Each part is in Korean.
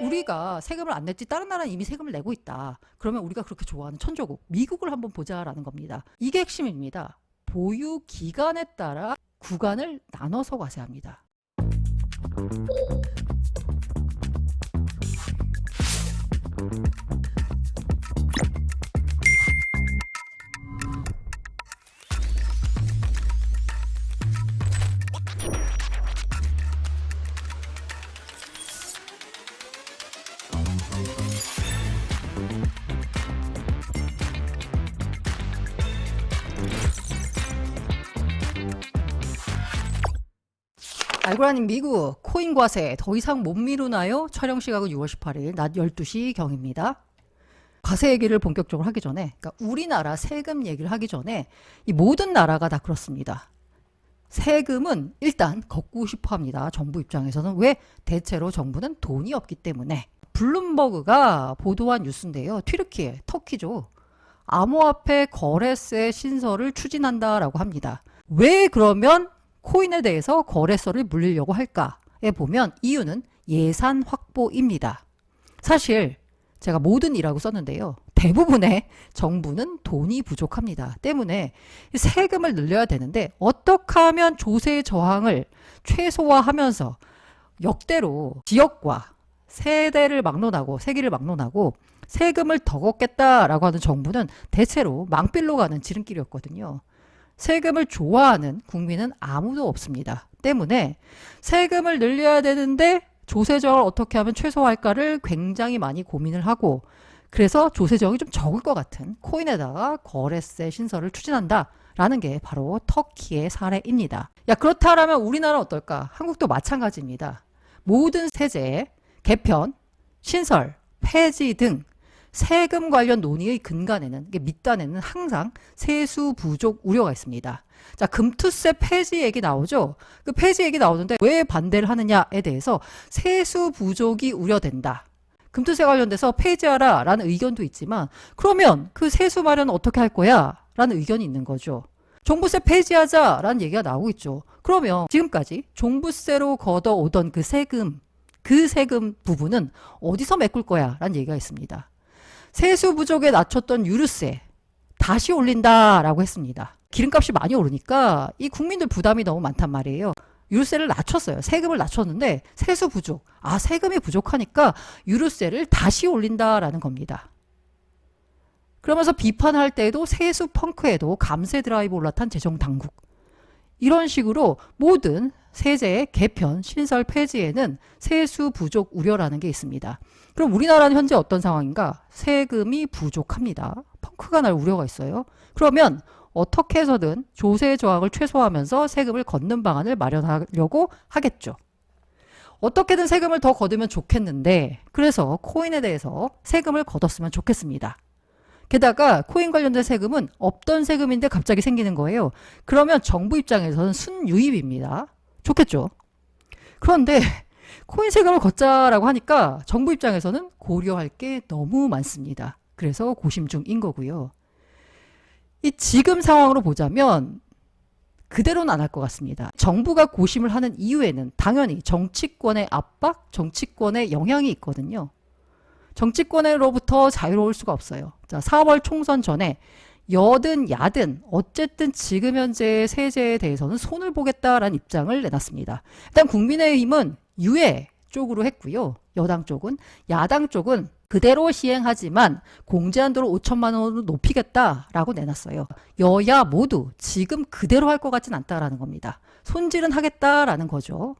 우리가 세금을 안 냈지 다른 나라는 이미 세금을 내고 있다. 그러면 우리가 그렇게 좋아하는 천조국 미국을 한번 보자라는 겁니다. 이게 핵심입니다. 보유 기간에 따라 구간을 나눠서 과세합니다. 알고라님 미국 코인 과세 더 이상 못 미루나요? 촬영 시각은 6월 18일 낮 12시 경입니다. 과세 얘기를 본격적으로 하기 전에, 그러니까 우리나라 세금 얘기를 하기 전에 이 모든 나라가 다 그렇습니다. 세금은 일단 걷고 싶어 합니다. 정부 입장에서는. 왜? 대체로 정부는 돈이 없기 때문에. 블룸버그가 보도한 뉴스인데요. 튀르키예, 터키죠. 암호화폐 거래세 신설을 추진한다라고 합니다. 왜 그러면 코인에 대해서 거래세를 물리려고 할까에 보면 이유는 예산 확보입니다. 사실 제가 모든 이라고 썼는데요. 대부분의 정부는 돈이 부족합니다. 때문에 세금을 늘려야 되는데 어떻게 하면 조세 저항을 최소화하면서 역대로 지역과 세대를 막론하고 세기를 막론하고 세금을 더 걷겠다라고 하는 정부는 대체로 망필로 가는 지름길이었거든요. 세금을 좋아하는 국민은 아무도 없습니다. 때문에 세금을 늘려야 되는데 조세 저항을 어떻게 하면 최소화할까를 굉장히 많이 고민을 하고, 그래서 조세 저항이 좀 적을 것 같은 코인에다가 거래세 신설을 추진한다라는 게 바로 터키의 사례입니다. 야, 그렇다면 우리나라 어떨까? 한국도 마찬가지입니다. 모든 세제 개편, 신설, 폐지 등 세금 관련 논의의 근간에는, 밑단에는 항상 세수 부족 우려가 있습니다. 자, 금투세 폐지 얘기 나오죠? 그 폐지 얘기 나오는데 왜 반대를 하느냐에 대해서 세수 부족이 우려된다. 금투세 관련돼서 폐지하라 라는 의견도 있지만, 그러면 그 세수 마련은 어떻게 할 거야? 라는 의견이 있는 거죠. 종부세 폐지하자 라는 얘기가 나오고 있죠. 그러면 지금까지 종부세로 걷어오던 그 세금 부분은 어디서 메꿀 거야? 라는 얘기가 있습니다. 세수 부족에 낮췄던 유류세 다시 올린다라고 했습니다. 기름값이 많이 오르니까 이 국민들 부담이 너무 많단 말이에요. 유류세를 낮췄어요. 세금을 낮췄는데 세수 부족. 세금이 부족하니까 유류세를 다시 올린다라는 겁니다. 그러면서 비판할 때에도 세수 펑크에도 감세 드라이브 올라탄 재정당국. 이런 식으로 모든 세제 개편, 신설 폐지에는 세수 부족 우려라는 게 있습니다. 그럼 우리나라는 현재 어떤 상황인가? 세금이 부족합니다. 펑크가 날 우려가 있어요. 그러면 어떻게 해서든 조세 저항을 최소화하면서 세금을 걷는 방안을 마련하려고 하겠죠. 어떻게든 세금을 더 걷으면 좋겠는데, 그래서 코인에 대해서 세금을 걷었으면 좋겠습니다. 게다가 코인 관련된 세금은 없던 세금인데 갑자기 생기는 거예요. 그러면 정부 입장에서는 순유입입니다. 좋겠죠. 그런데 코인 세금을 걷자라고 하니까 정부 입장에서는 고려할 게 너무 많습니다. 그래서 고심 중인 거고요. 이 지금 상황으로 보자면 그대로는 안 할 것 같습니다. 정부가 고심을 하는 이유에는 당연히 정치권의 압박, 정치권의 영향이 있거든요. 정치권으로부터 자유로울 수가 없어요. 자, 4월 총선 전에 여든 야든 어쨌든 지금 현재의 세제에 대해서는 손을 보겠다라는 입장을 내놨습니다. 일단 국민의힘은 유예 쪽으로 했고요. 여당 쪽은. 야당 쪽은 그대로 시행하지만 공제한도를 5천만 원으로 높이겠다라고 내놨어요. 여야 모두 지금 그대로 할 것 같진 않다라는 겁니다. 손질은 하겠다라는 거죠.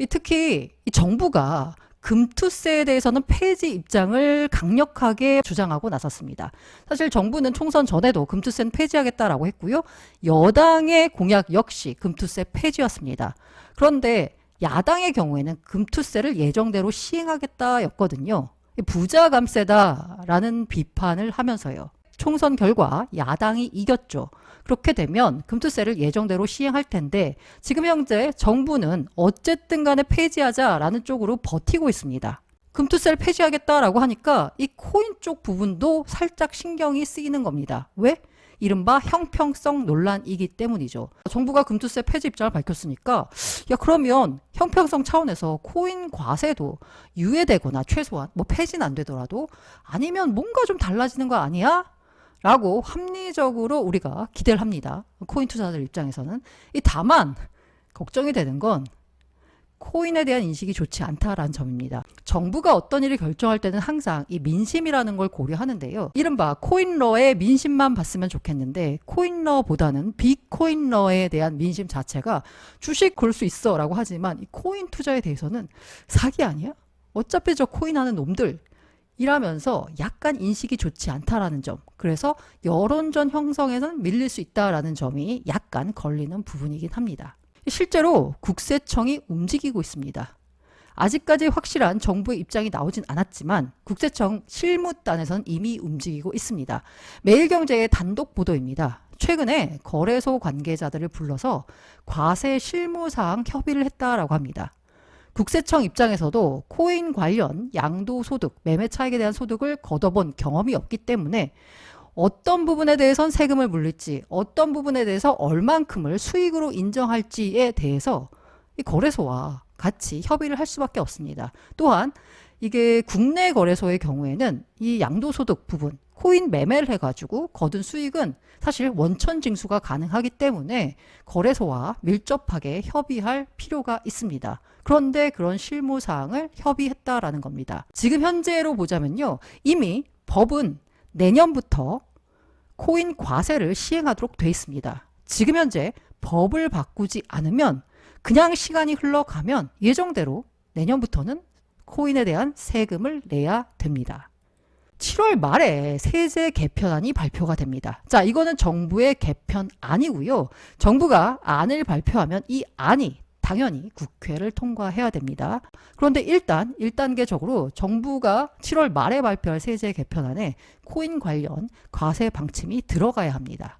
특히 이 정부가 금투세에 대해서는 폐지 입장을 강력하게 주장하고 나섰습니다. 사실 정부는 총선 전에도 금투세는 폐지하겠다라고 했고요. 여당의 공약 역시 금투세 폐지였습니다. 그런데 야당의 경우에는 금투세를 예정대로 시행하겠다였거든요. 부자 감세다라는 비판을 하면서요. 총선 결과 야당이 이겼죠. 그렇게 되면 금투세를 예정대로 시행할 텐데 지금 현재 정부는 어쨌든 간에 폐지하자라는 쪽으로 버티고 있습니다. 금투세를 폐지하겠다라고 하니까 이 코인 쪽 부분도 살짝 신경이 쓰이는 겁니다. 왜? 이른바 형평성 논란이기 때문이죠. 정부가 금투세 폐지 입장을 밝혔으니까 야 그러면 형평성 차원에서 코인 과세도 유예되거나 최소한 뭐 폐지는 안 되더라도 아니면 뭔가 좀 달라지는 거 아니야? 라고 합리적으로 우리가 기대를 합니다. 코인 투자자들 입장에서는. 다만 걱정이 되는 건 코인에 대한 인식이 좋지 않다라는 점입니다. 정부가 어떤 일을 결정할 때는 항상 이 민심이라는 걸 고려하는데요. 이른바 코인러의 민심만 봤으면 좋겠는데 코인러보다는 비코인러에 대한 민심 자체가 주식 걸 수 있어 라고 하지만 이 코인 투자에 대해서는 사기 아니야? 어차피 저 코인 하는 놈들 이라면서 약간 인식이 좋지 않다라는 점. 그래서 여론전 형성에서는 밀릴 수 있다라는 점이 약간 걸리는 부분이긴 합니다. 실제로 국세청이 움직이고 있습니다. 아직까지 확실한 정부의 입장이 나오진 않았지만 국세청 실무단에서는 이미 움직이고 있습니다. 매일경제의 단독 보도입니다. 최근에 거래소 관계자들을 불러서 과세 실무사항 협의를 했다라고 합니다. 국세청 입장에서도 코인 관련 양도소득, 매매 차익에 대한 소득을 걷어본 경험이 없기 때문에 어떤 부분에 대해선 세금을 물릴지, 어떤 부분에 대해서 얼만큼을 수익으로 인정할지에 대해서 이 거래소와 같이 협의를 할 수밖에 없습니다. 또한 이게 국내 거래소의 경우에는 이 양도소득 부분, 코인 매매를 해가지고 거둔 수익은 사실 원천 징수가 가능하기 때문에 거래소와 밀접하게 협의할 필요가 있습니다. 그런데 그런 실무사항을 협의했다라는 겁니다. 지금 현재로 보자면요. 이미 법은 내년부터 코인 과세를 시행하도록 돼 있습니다. 지금 현재 법을 바꾸지 않으면 그냥 시간이 흘러가면 예정대로 내년부터는 코인에 대한 세금을 내야 됩니다. 7월 말에 세제 개편안이 발표가 됩니다. 자, 이거는 정부의 개편안이고요. 정부가 안을 발표하면 이 안이 당연히 국회를 통과해야 됩니다. 그런데 일단 1단계적으로 정부가 7월 말에 발표할 세제 개편안에 코인 관련 과세 방침이 들어가야 합니다.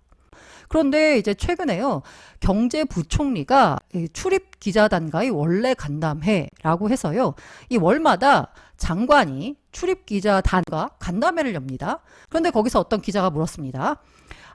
그런데 이제 최근에요. 경제부총리가 출입 기자단과의 원래 간담회라고 해서요. 이 월마다 장관이 출입 기자단과 간담회를 엽니다. 그런데 거기서 어떤 기자가 물었습니다.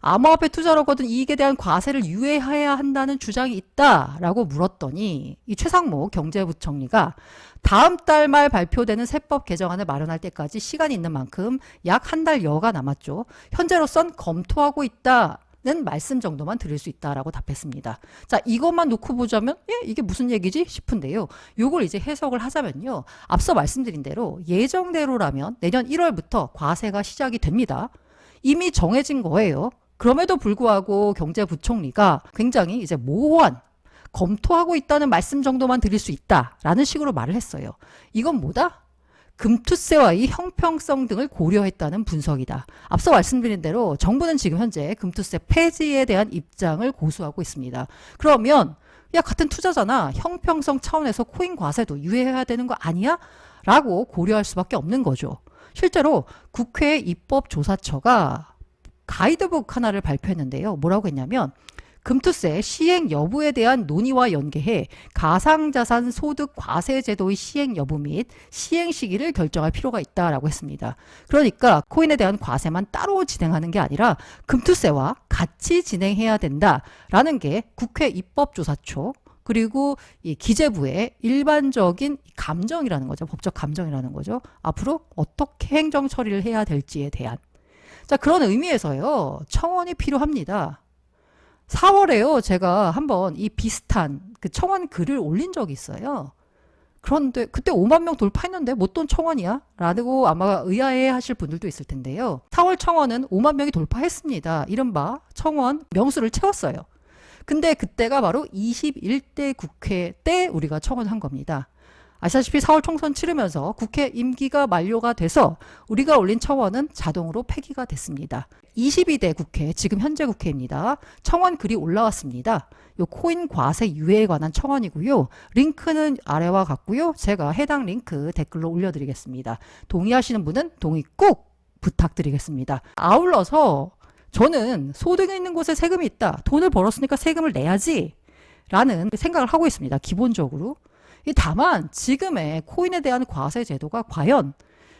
암호화폐 투자로 거둔 이익에 대한 과세를 유예해야 한다는 주장이 있다라고 물었더니 이 최상목 경제부총리가 다음 달 말 발표되는 세법 개정안을 마련할 때까지 시간이 있는 만큼 약 한 달여가 남았죠. 현재로선 검토하고 있다는 말씀 정도만 드릴 수 있다라고 답했습니다. 자, 이것만 놓고 보자면 이게 무슨 얘기지 싶은데요. 요걸 이제 해석을 하자면요. 앞서 말씀드린 대로 예정대로라면 내년 1월부터 과세가 시작이 됩니다. 이미 정해진 거예요. 그럼에도 불구하고 경제부총리가 굉장히 이제 모호한 검토하고 있다는 말씀 정도만 드릴 수 있다라는 식으로 말을 했어요. 이건 뭐다? 금투세와의 형평성 등을 고려했다는 분석이다. 앞서 말씀드린 대로 정부는 지금 현재 금투세 폐지에 대한 입장을 고수하고 있습니다. 그러면 야 같은 투자잖아. 형평성 차원에서 코인 과세도 유예해야 되는 거 아니야? 라고 고려할 수밖에 없는 거죠. 실제로 국회 입법조사처가 가이드북 하나를 발표했는데요. 뭐라고 했냐면 금투세 시행 여부에 대한 논의와 연계해 가상자산 소득 과세 제도의 시행 여부 및 시행 시기를 결정할 필요가 있다라고 했습니다. 그러니까 코인에 대한 과세만 따로 진행하는 게 아니라 금투세와 같이 진행해야 된다라는 게 국회 입법조사처 그리고 이 기재부의 일반적인 감정이라는 거죠. 법적 감정이라는 거죠. 앞으로 어떻게 행정 처리를 해야 될지에 대한. 자, 그런 의미에서요. 청원이 필요합니다. 4월에요. 제가 한번 이 비슷한 그 청원 글을 올린 적이 있어요. 그런데 그때 5만 명 돌파했는데 뭐 또 청원이야? 라고 아마 의아해 하실 분들도 있을 텐데요. 4월 청원은 5만 명이 돌파했습니다. 이른바 청원 명수를 채웠어요. 근데 그때가 바로 21대 국회 때 우리가 청원한 겁니다. 아시다시피 4월 총선 치르면서 국회 임기가 만료가 돼서 우리가 올린 청원은 자동으로 폐기가 됐습니다. 22대 국회, 지금 현재 국회입니다. 청원 글이 올라왔습니다. 요 코인 과세 유예에 관한 청원이고요. 링크는 아래와 같고요. 제가 해당 링크 댓글로 올려드리겠습니다. 동의하시는 분은 동의 꼭 부탁드리겠습니다. 아울러서 저는 소득이 있는 곳에 세금이 있다. 돈을 벌었으니까 세금을 내야지 라는 생각을 하고 있습니다. 기본적으로. 다만 지금의 코인에 대한 과세 제도가 과연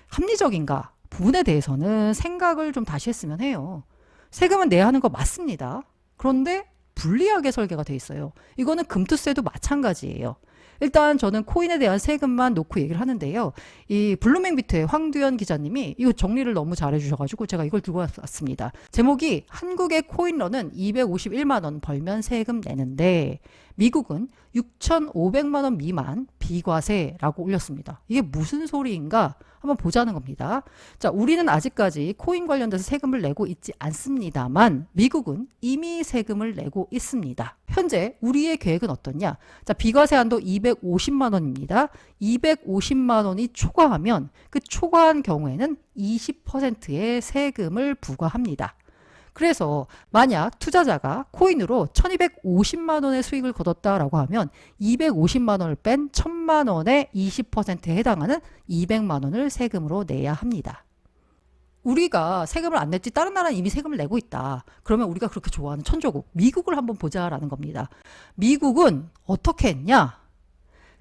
합리적인가 부분에 대해서는 생각을 좀 다시 했으면 해요. 세금은 내야 하는 거 맞습니다. 그런데 불리하게 설계가 돼 있어요. 이거는 금투세도 마찬가지예요. 일단 저는 코인에 대한 세금만 놓고 얘기를 하는데요. 이 블루밍비트의 황두현 기자님이 이거 정리를 너무 잘해 주셔가지고 제가 이걸 들고 왔습니다. 제목이 한국의 코인러는 251만 원 벌면 세금 내는데 미국은 6,500만 원 미만 비과세라고 올렸습니다. 이게 무슨 소리인가 한번 보자는 겁니다. 자, 우리는 아직까지 코인 관련돼서 세금을 내고 있지 않습니다만 미국은 이미 세금을 내고 있습니다. 현재 우리의 계획은 어떻냐? 자, 비과세 한도 250만 원입니다. 250만 원이 초과하면 그 초과한 경우에는 20%의 세금을 부과합니다. 그래서 만약 투자자가 코인으로 1250만 원의 수익을 거뒀다라고 하면 250만 원을 뺀 1000만 원의 20%에 해당하는 200만 원을 세금으로 내야 합니다. 우리가 세금을 안 냈지 다른 나라는 이미 세금을 내고 있다. 그러면 우리가 그렇게 좋아하는 천조국 미국을 한번 보자라는 겁니다. 미국은 어떻게 했냐?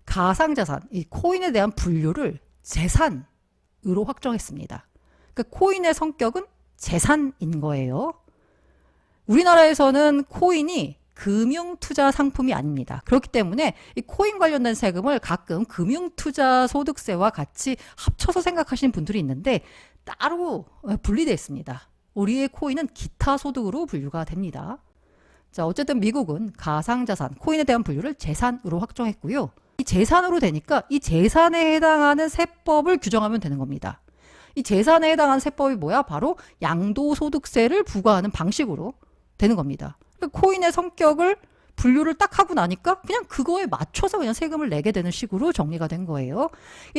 가상자산, 이 코인에 대한 분류를 재산으로 확정했습니다. 그러니까 코인의 성격은 재산인 거예요. 우리나라에서는 코인이 금융투자 상품이 아닙니다. 그렇기 때문에 이 코인 관련된 세금을 가끔 금융투자 소득세와 같이 합쳐서 생각하시는 분들이 있는데 따로 분리되어 있습니다. 우리의 코인은 기타 소득으로 분류가 됩니다. 자, 어쨌든 미국은 가상자산, 코인에 대한 분류를 재산으로 확정했고요. 이 재산으로 되니까 이 재산에 해당하는 세법을 규정하면 되는 겁니다. 이 재산에 해당하는 세법이 뭐야? 바로 양도소득세를 부과하는 방식으로 되는 겁니다. 코인의 성격을 분류를 딱 하고 나니까 그냥 그거에 맞춰서 그냥 세금을 내게 되는 식으로 정리가 된 거예요.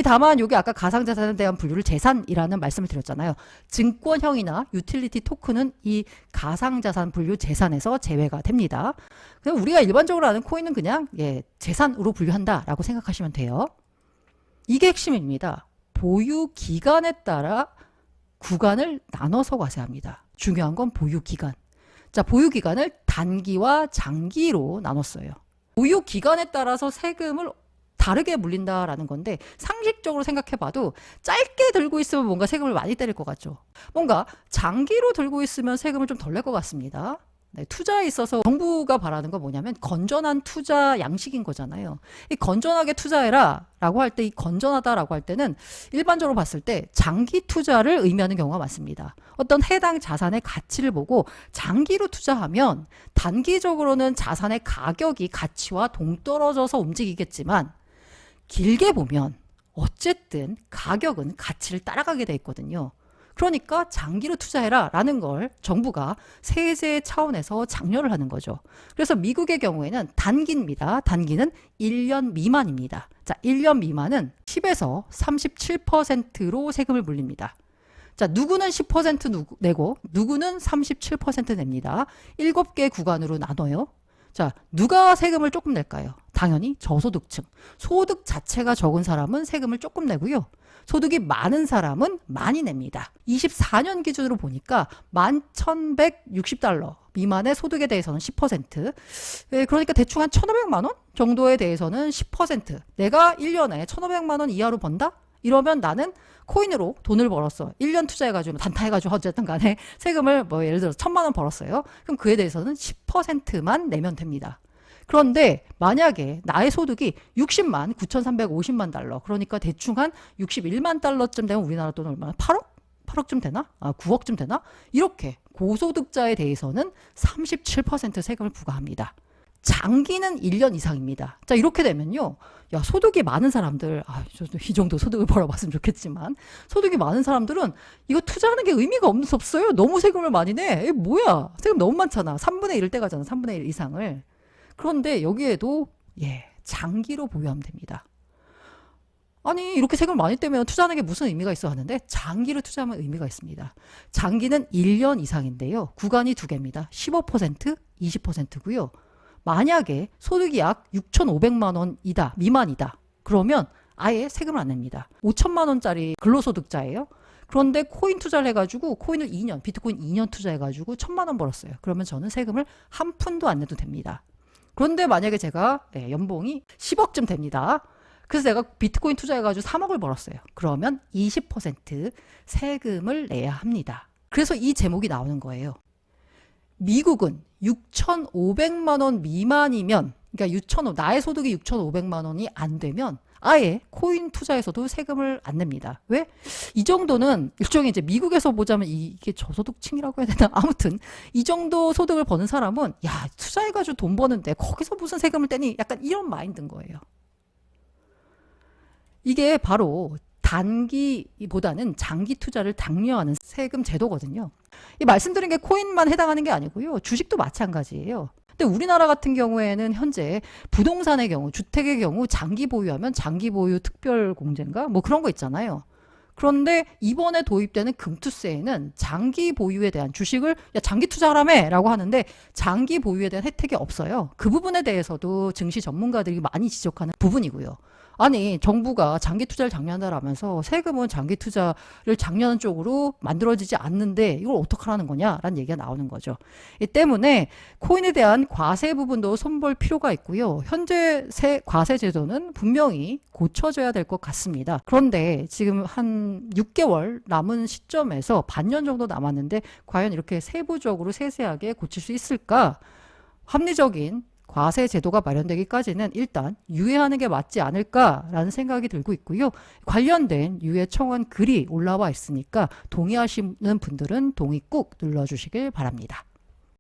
다만 여기 아까 가상자산에 대한 분류를 재산이라는 말씀을 드렸잖아요. 증권형이나 유틸리티 토큰은 이 가상자산 분류 재산에서 제외가 됩니다. 그냥 우리가 일반적으로 아는 코인은 그냥 재산으로 분류한다라고 생각하시면 돼요. 이게 핵심입니다. 보유 기간에 따라 구간을 나눠서 과세합니다. 중요한 건 보유 기간. 자, 보유 기간을 단기와 장기로 나눴어요. 보유 기간에 따라서 세금을 다르게 물린다라는 건데 상식적으로 생각해봐도 짧게 들고 있으면 뭔가 세금을 많이 때릴 것 같죠. 뭔가 장기로 들고 있으면 세금을 좀 덜 낼 것 같습니다. 네, 투자에 있어서 정부가 바라는 건 뭐냐면 건전한 투자 양식인 거잖아요. 이 건전하게 투자해라 라고 할 때 이 건전하다라고 할 때는 일반적으로 봤을 때 장기 투자를 의미하는 경우가 많습니다. 어떤 해당 자산의 가치를 보고 장기로 투자하면 단기적으로는 자산의 가격이 가치와 동떨어져서 움직이겠지만 길게 보면 어쨌든 가격은 가치를 따라가게 돼 있거든요. 그러니까 장기로 투자해라 라는 걸 정부가 세제 차원에서 장려를 하는 거죠. 그래서 미국의 경우에는 단기입니다. 단기는 1년 미만입니다. 자, 1년 미만은 10에서 37%로 세금을 물립니다. 자, 누구는 10% 내고 누구는 37% 냅니다. 7개 구간으로 나눠요. 자, 누가 세금을 조금 낼까요? 당연히 저소득층. 소득 자체가 적은 사람은 세금을 조금 내고요. 소득이 많은 사람은 많이 냅니다. 24년 기준으로 보니까 11,160달러 미만의 소득에 대해서는 10%. 그러니까 대충 한 1,500만 원 정도에 대해서는 10%. 내가 1년에 1,500만 원 이하로 번다? 이러면 나는 코인으로 돈을 벌었어. 1년 투자해가지고 단타해가지고 어쨌든 간에 세금을 예를 들어서 1,000만 원 벌었어요. 그럼 그에 대해서는 10%만 내면 됩니다. 그런데 만약에 나의 소득이 60만 9,350만 달러, 그러니까 대충 한 61만 달러쯤 되면 우리나라 돈 얼마나? 8억? 8억쯤 되나? 9억쯤 되나? 이렇게 고소득자에 대해서는 37% 세금을 부과합니다. 장기는 1년 이상입니다. 자, 이렇게 되면요. 야, 소득이 많은 사람들, 저도 이 정도 소득을 벌어봤으면 좋겠지만, 소득이 많은 사람들은 이거 투자하는 게 의미가 없어요. 너무 세금을 많이 내. 이게 뭐야? 세금 너무 많잖아. 3분의 1을 떼가잖아. 3분의 1 이상을. 그런데 여기에도, 장기로 보유하면 됩니다. 아니, 이렇게 세금을 많이 떼면 투자하는 게 무슨 의미가 있어 하는데, 장기로 투자하면 의미가 있습니다. 장기는 1년 이상인데요. 구간이 2개입니다. 15%, 20%고요. 만약에 소득이 약 6,500만 원이다, 미만이다. 그러면 아예 세금을 안 냅니다. 5천만 원짜리 근로소득자예요. 그런데 코인 투자를 해가지고 코인을 2년, 비트코인 2년 투자해가지고 1,000만 원 벌었어요. 그러면 저는 세금을 한 푼도 안 내도 됩니다. 그런데 만약에 제가 연봉이 10억쯤 됩니다. 그래서 내가 비트코인 투자해가지고 3억을 벌었어요. 그러면 20% 세금을 내야 합니다. 그래서 이 제목이 나오는 거예요. 미국은 6,500만 원 미만이면, 그러니까 나의 소득이 6,500만 원이 안 되면 아예 코인 투자에서도 세금을 안 냅니다. 왜? 이 정도는 일종의 이제 미국에서 보자면 이게 저소득층이라고 해야 되나? 아무튼 이 정도 소득을 버는 사람은 야, 투자해가지고 돈 버는데 거기서 무슨 세금을 떼니? 약간 이런 마인드인 거예요. 이게 바로 단기보다는 장기 투자를 장려하는 세금 제도거든요. 이 말씀드린 게 코인만 해당하는 게 아니고요. 주식도 마찬가지예요. 근데 우리나라 같은 경우에는 현재 부동산의 경우, 주택의 경우 장기 보유하면 장기 보유 특별 공제인가? 뭐 그런 거 있잖아요. 그런데 이번에 도입되는 금투세에는 장기 보유에 대한 주식을 야 장기 투자하라며 라고 하는데 장기 보유에 대한 혜택이 없어요. 그 부분에 대해서도 증시 전문가들이 많이 지적하는 부분이고요. 아니 정부가 장기 투자를 장려한다라면서 세금은 장기 투자를 장려하는 쪽으로 만들어지지 않는데 이걸 어떡하라는 거냐라는 얘기가 나오는 거죠. 이 때문에 코인에 대한 과세 부분도 손볼 필요가 있고요. 현재 과세 제도는 분명히 고쳐져야 될 것 같습니다. 그런데 지금 한 6개월 남은 시점에서 반년 정도 남았는데 과연 이렇게 세부적으로 세세하게 고칠 수 있을까? 합리적인 과세 제도가 마련되기까지는 일단 유예하는 게 맞지 않을까라는 생각이 들고 있고요. 관련된 유예 청원 글이 올라와 있으니까 동의하시는 분들은 동의 꾹 눌러주시길 바랍니다.